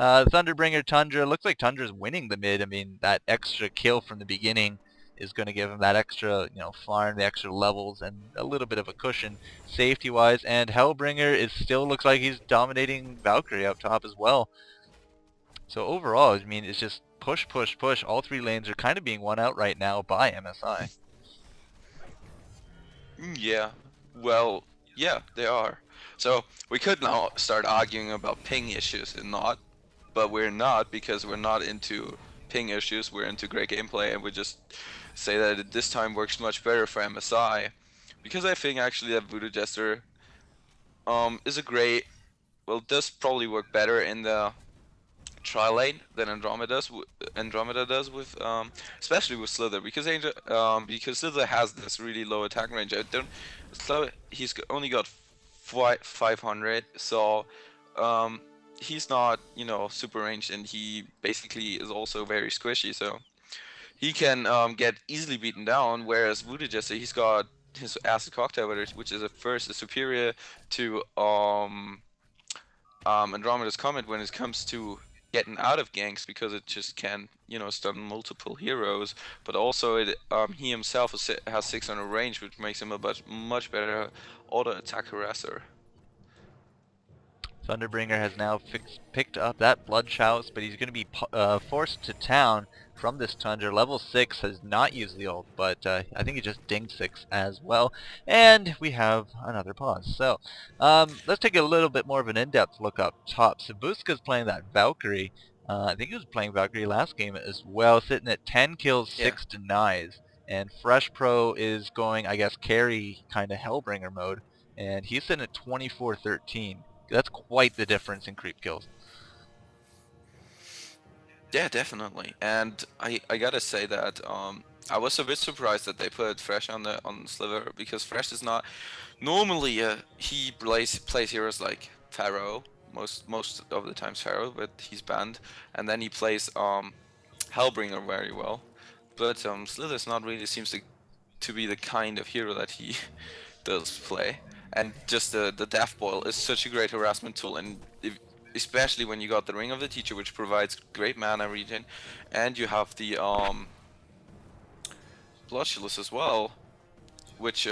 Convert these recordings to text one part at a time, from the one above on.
Thunderbringer Tundra, looks like Tundra's winning the mid. I mean, that extra kill from the beginning is going to give him that extra, farm, the extra levels, and a little bit of a cushion safety-wise. And Hellbringer is still looks like he's dominating Valkyrie up top as well. So overall, I mean, it's just push, push, push. All three lanes are kind of being won out right now by MSI. Yeah, well, yeah, they are. So we could now start arguing about ping issues and not, but we're not because we're not into ping issues. We're into great gameplay, and we just say that this time works much better for MSI because I think actually that Voodoo Jester is a great, well, does probably work better in the tri lane than Andromeda does with especially with Slither because because Slither has this really low attack range. I don't so he's only got 500, so he's not, super ranged, and he basically is also very squishy, so he can get easily beaten down, whereas Voodoo Jester, he's got his acid cocktail, which is superior to Andromeda's Comet when it comes to getting out of ganks, because it just can, stun multiple heroes. But also, he himself has 600 range, which makes him a much better auto attack harasser. Thunderbringer has now picked up that Blood Chalice, but he's going to be forced to town from this Tundra. Level 6 has not used the ult, but I think he just dinged 6 as well. And we have another pause. So let's take a little bit more of an in-depth look up top. Sabuska's playing that Valkyrie. I think he was playing Valkyrie last game as well, sitting at 10 kills, Yeah, 6 denies. And Fresh Pro is going, I guess, carry kind of Hellbringer mode. And he's sitting at 24-13. That's quite the difference in creep kills. yeah, definitely. And I gotta say that I was a bit surprised that they put Fresh on the Sliver, because Fresh is not normally he plays heroes like Pharaoh, most of the times Pharaoh, but he's banned, and then he plays Hellbringer very well. But Slither's not really seems to be the kind of hero that he does play. And just the Death Boil is such a great harassment tool, and especially when you got the Ring of the Teacher, which provides great mana regen, and you have the Bloodshillis as well, which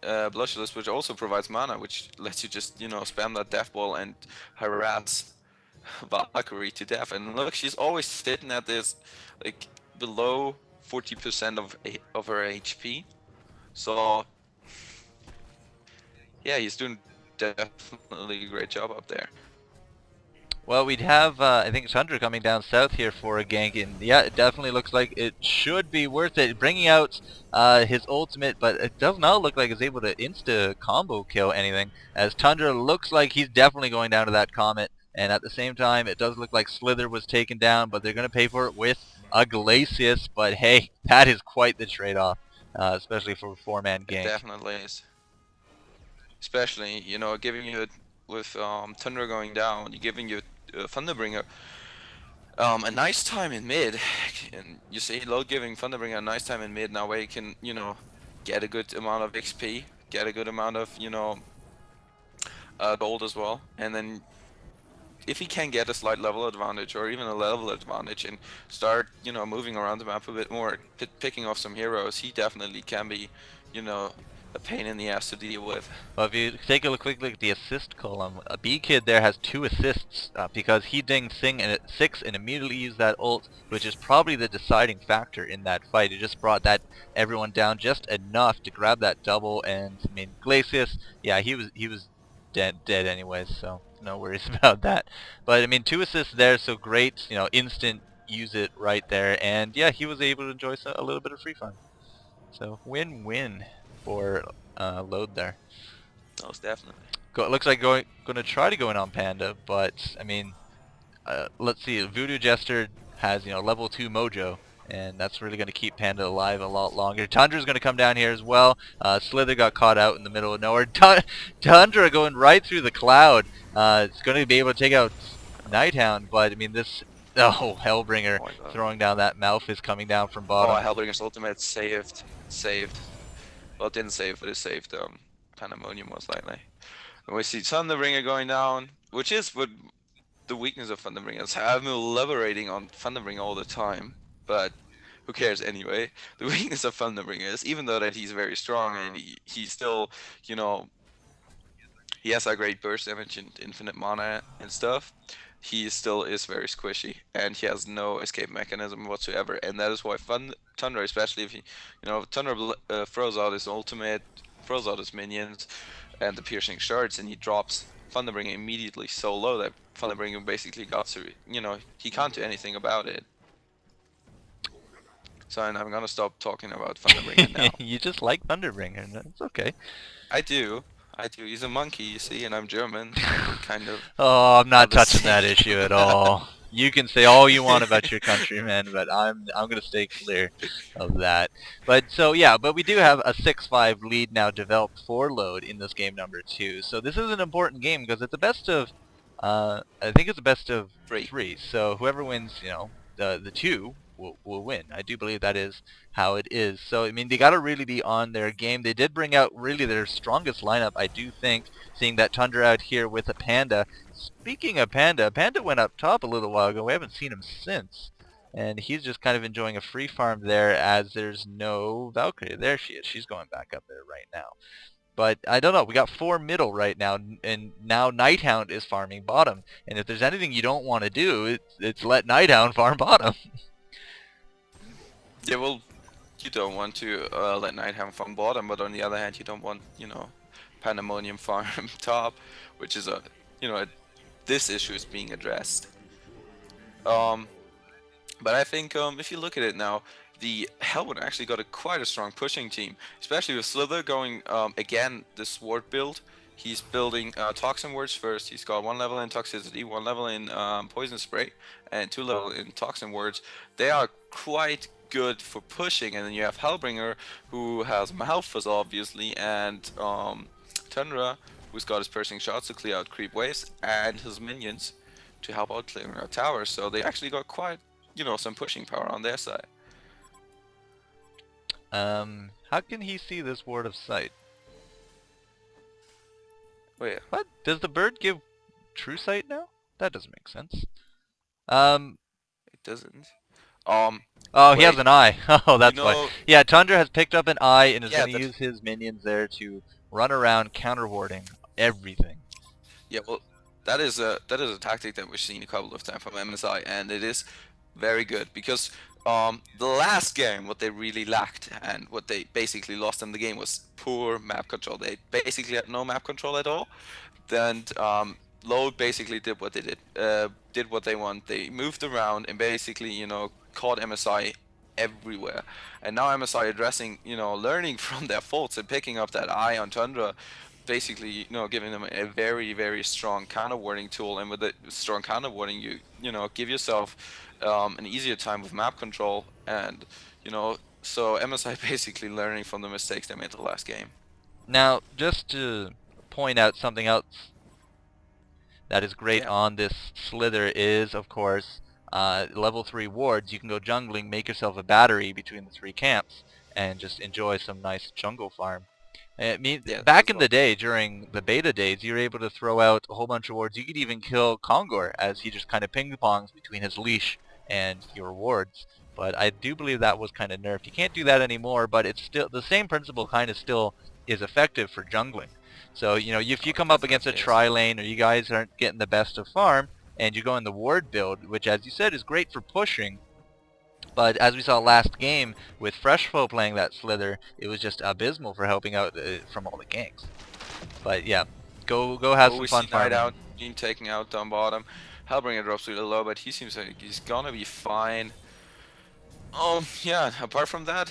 Bloodshillis, which also provides mana, which lets you just, spam that Death Ball and harass Valkyrie to death. And look, she's always sitting at this, like, below 40% of her HP. So yeah, he's doing definitely a great job up there. Well, we'd have, I think, Tundra coming down south here for a gank, and yeah, it definitely looks like it should be worth it. Bringing out his ultimate, but it does not look like it's able to insta-combo kill anything, as Tundra looks like he's definitely going down to that Comet, and at the same time, it does look like Slither was taken down, but they're going to pay for it with a Glacius, but hey, that is quite the trade-off, especially for a 4-man It gank. definitely is. Especially, giving you with Tundra going down, you're giving you Thunderbringer a nice time in mid, and you see low giving Thunderbringer a nice time in mid now, where you can, get a good amount of XP, get a good amount of, gold as well, and then if he can get a slight level advantage or even a level advantage and start, moving around the map a bit more, picking off some heroes, he definitely can be, a pain in the ass to deal with. Well, if you take a quick look at the assist column, B-Kid there has 2 assists because he dinged Sing at 6 and immediately used that ult, which is probably the deciding factor in that fight. It just brought that everyone down just enough to grab that double, and I mean, Glacius, yeah, he was dead anyways, so no worries about that. But I mean, 2 assists there, so great, instant use it right there, and yeah, he was able to enjoy a little bit of free fun. So win-win for load there. Most definitely. It looks like going to try to go in on Panda, but I mean, let's see. Voodoo Jester has level 2 Mojo, and that's really going to keep Panda alive a lot longer. Tundra's going to come down here as well. Slither got caught out in the middle of nowhere. Tundra going right through the cloud. It's going to be able to take out Nighthound, but I mean this. Oh, Hellbringer Oh throwing down that mouth is coming down from Oh, bottom. Hellbringer's ultimate saved. Well, it didn't save, but it saved Pandemonium most likely. And we see Thunderbringer going down, which is what the weakness of Thunderbringers. I'm elaborating on Thunderbring all the time, but who cares anyway? The weakness of Thunderbringers, even though that he's very strong and he's still, you know, he has a great burst damage and infinite mana and stuff, he still is very squishy and he has no escape mechanism whatsoever. And that is why Tundra, especially if he, Tundra throws out his ultimate, throws out his minions and the piercing shards, and he drops Thunderbringer immediately so low that Thunderbringer basically got to, he can't do anything about it. So I'm gonna stop talking about Thunderbringer now. You just like Thunderbringer. That's okay. I do. He's a monkey, you see, and I'm German. Kind of. Oh, I'm not touching that issue at all. You can say all you want about your countrymen, but I'm gonna stay clear of that. But so yeah, but we do have a 6-5 lead now developed for Load in this game number 2. So this is an important game because it's a best of, I think it's a best of 3. So whoever wins, the 2 will win. I do believe that is how it is. So I mean, they got to really be on their game. They did bring out really their strongest lineup, I do think, seeing that Tundra out here with a Panda. Speaking of Panda, Panda went up top a little while ago. We haven't seen him since. And he's just kind of enjoying a free farm there as there's no Valkyrie. There she is. She's going back up there right now. But I don't know. We got 4 middle right now, and now Nighthound is farming bottom. And if there's anything you don't want to do, it's let Nighthound farm bottom. Yeah, well, you don't want to let Nighthound farm bottom, but on the other hand, you don't want, Pandemonium farm top, which is this issue is being addressed. But I think if you look at it now, the Hellwood actually got quite a strong pushing team, especially with Slither going again this ward build. He's building Toxin Wards first. He's got 1 level in Toxicity, 1 level in Poison Spray, and 2 level in Toxin Wards. They are quite good for pushing, and then you have Hellbringer, who has Malphus obviously, and Tundra, who's got his piercing shots to clear out creep waves, and his minions to help out clearing out towers. So they actually got quite, some pushing power on their side. How can he see this ward of sight? Wait, what? Does the bird give true sight now? That doesn't make sense. It doesn't. Oh, he has an eye. Oh, that's why. Yeah, Tundra has picked up an eye and is going to use his minions there to run around counter-warding everything. Yeah, well, that is a tactic that we've seen a couple of times from MSI, and it is very good because the last game, what they really lacked and what they basically lost in the game was poor map control. They basically had no map control at all. Then Load basically did what they did what they want. They moved around and basically, caught MSI everywhere. And now MSI addressing, learning from their faults and picking up that eye on Tundra, basically, giving them a very, very strong counter warding tool. And with a strong counter warding, you give yourself an easier time with map control. And, so MSI basically learning from the mistakes they made the last game. Now, just to point out something else that is great on this Slither is, of course, level 3 wards. You can go jungling, make yourself a battery between the 3 camps, and just enjoy some nice jungle farm. I mean, back in the day, during the beta days, you were able to throw out a whole bunch of wards. You could even kill Kongor as he just kind of ping-pongs between his leash and your wards. But I do believe that was kind of nerfed. You can't do that anymore, but it's still the same principle kind of still is effective for jungling. So, if you come up against a tri-lane or you guys aren't getting the best of farm, and you go in the ward build, which as you said is great for pushing, but as we saw last game with Freshfo playing that Slither, it was just abysmal for helping out from all the ganks. But yeah, go have some fun farming. Out, Gene taking out down bottom. Hellbringer drops really low, but he seems like he's gonna be fine. Yeah, apart from that,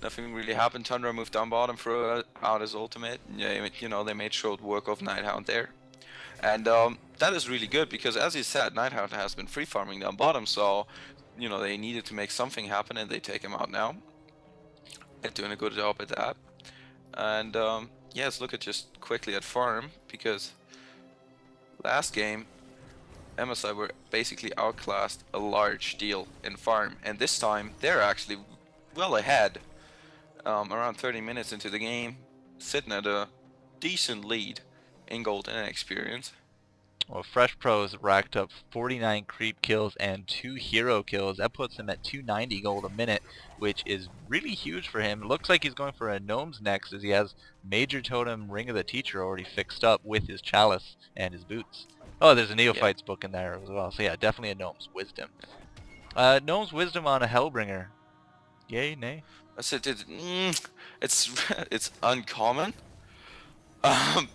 nothing really happened. Tundra moved down bottom, threw out his ultimate. Yeah, they made short work of Nighthound there. And that is really good because, as you said, Nighthound has been free farming down bottom, so they needed to make something happen, and they take him out now. They're doing a good job at that. And yeah, let's look at just quickly at farm, because last game MSI were basically outclassed a large deal in farm, and this time they're actually well ahead. Around 30 minutes into the game, sitting at a decent lead in gold and experience. Well, Fresh Pros racked up 49 creep kills and 2 hero kills. That puts him at 290 gold a minute, which is really huge for him. It looks like he's going for a Gnomes next, as he has Major Totem Ring of the Teacher already fixed up with his Chalice and his boots. Oh, there's a Neophyte's book in there as well. So yeah, definitely a Gnome's Wisdom. Gnome's Wisdom on a Hellbringer. Yay, nay? I said it's uncommon. Um,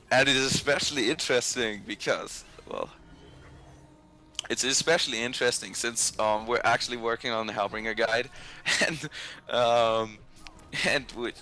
and it is especially interesting because, well, it's especially interesting since we're actually working on the Hellbringer guide, and um,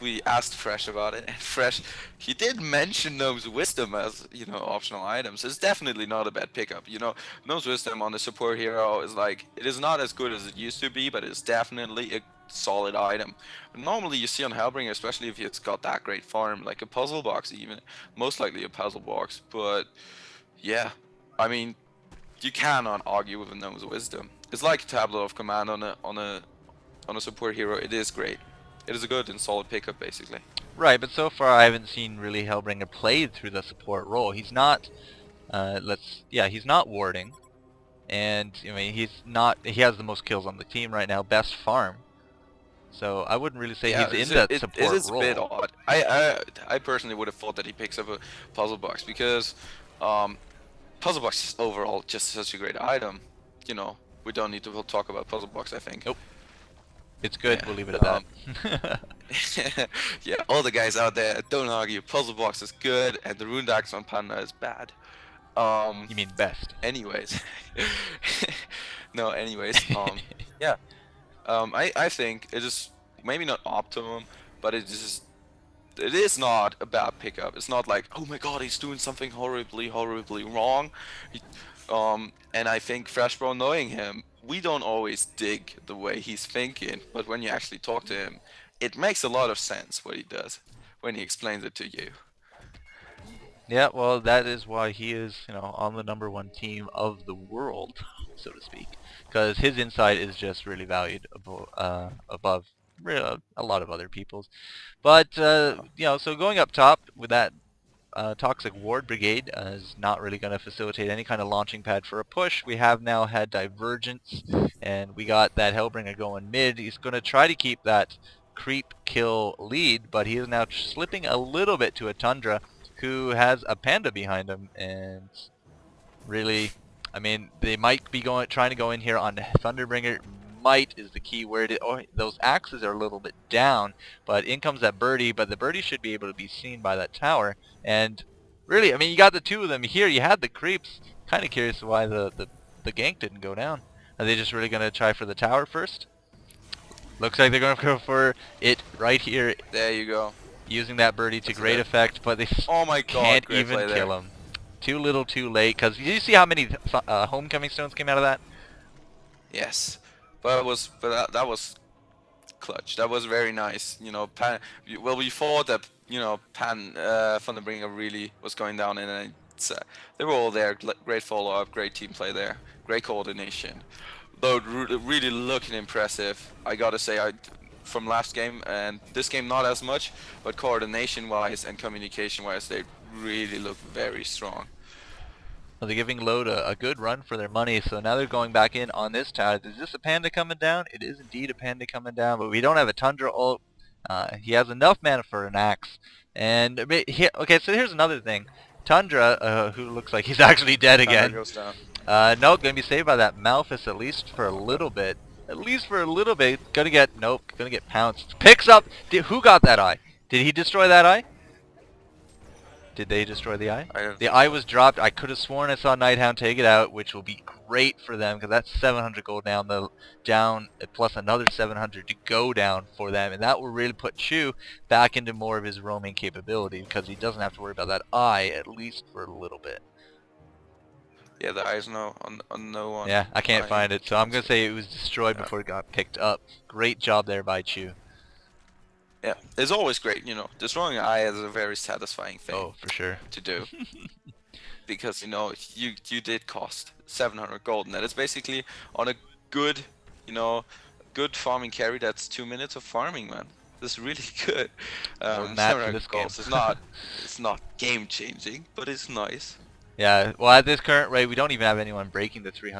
we asked Fresh about it, and Fresh, he did mention Gnome's Wisdom as, you know, optional items. It's definitely not a bad pickup. You know, Gnome's Wisdom on the support hero is like, it is not as good as it used to be, but it's definitely a solid item. But normally you see on Hellbringer, especially if it's got that great farm, like a puzzle box even, most likely a puzzle box. But yeah, I mean, you cannot argue with a Gnome's Wisdom. It's like a tablet of command on a support hero. It is great. It is a good and solid pickup, basically. Right, but so far I haven't seen really Hellbringer played through the support role. He's not, he's not warding, and I mean he has the most kills on the team right now, best farm. So I wouldn't really say he's in that support it is role. a bit odd. I personally would have thought that he picks up a puzzle box because puzzle box is overall just such a great item. You know, we don't need to talk about puzzle box, I think. Nope. It's good, Yeah, we'll leave it at that. yeah, all the guys out there, don't argue. Puzzle box is good, and the Rune Axe on Panda is bad. You mean best? Anyways, no, anyways, yeah. I think it is maybe not optimum, but it is not a bad pickup. It's not like, oh my god, he's doing something horribly wrong. And I think Freshbro, knowing him, we don't always dig the way he's thinking, but when you actually talk to him, it makes a lot of sense what he does when he explains it to you. Yeah, well, that is why he is, on the #1 team of the world, so to speak, because his insight is just really valued above a lot of other people's. But so going up top with that Toxic Ward Brigade is not really going to facilitate any kind of launching pad for a push. We have now had Divergence, and we got that Hellbringer going mid. He's going to try to keep that creep kill lead, but he is now slipping a little bit to a Tundra, who has a Panda behind him, and really, I mean, they might be trying to go in here on Thunderbringer. Might is the key word. Those axes are a little bit down, but in comes that birdie, but the birdie should be able to be seen by that tower. And really, I mean, you got the two of them here. You had the creeps. Kind of curious why the gank didn't go down. Are they just really going to try for the tower first? Looks like they're going to go for it right here. There you go. Using that birdie to great effect, but they oh my God, can't even kill him. Too little, too late. Because you see how many homecoming stones came out of that? Yes, but that was clutch. That was very nice. You know, we thought that Thunderbringer really was going down, and they were all there. Great follow up, great team play there, great coordination. Though really looking impressive. I gotta say, from last game and this game not as much, but coordination wise and communication wise, they really look very strong. Well, they're giving Load a good run for their money, so now they're going back in on this tower. Is this a Panda coming down? It is indeed a Panda coming down, but we don't have a Tundra ult. He has enough mana for an axe. And okay, so here's another thing. Tundra, who looks like he's actually dead again. Goes down. No, gonna be saved by that Malphus at least for a little bit. At least for a little bit. Gonna get pounced. Picks up. Who got that eye? Did he destroy that eye? Did they destroy the eye? The eye was dropped. I could have sworn I saw Nighthound take it out, which will be great for them because that's 700 gold down, plus another 700 to go down for them, and that will really put Chu back into more of his roaming capability because he doesn't have to worry about that eye at least for a little bit. Yeah, the eye's on no one. Yeah, I can't find it, so I'm gonna say it was destroyed before it got picked up. Great job there by Chu. Yeah, it's always great, destroying an eye is a very satisfying thing. Oh, for sure. To do. Because, you did cost 700 gold, and that is basically on a good, good farming carry, that's 2 minutes of farming, man. That's really good. 700 gold. It's not game changing, but it's nice. Yeah, well at this current rate we don't even have anyone breaking the 300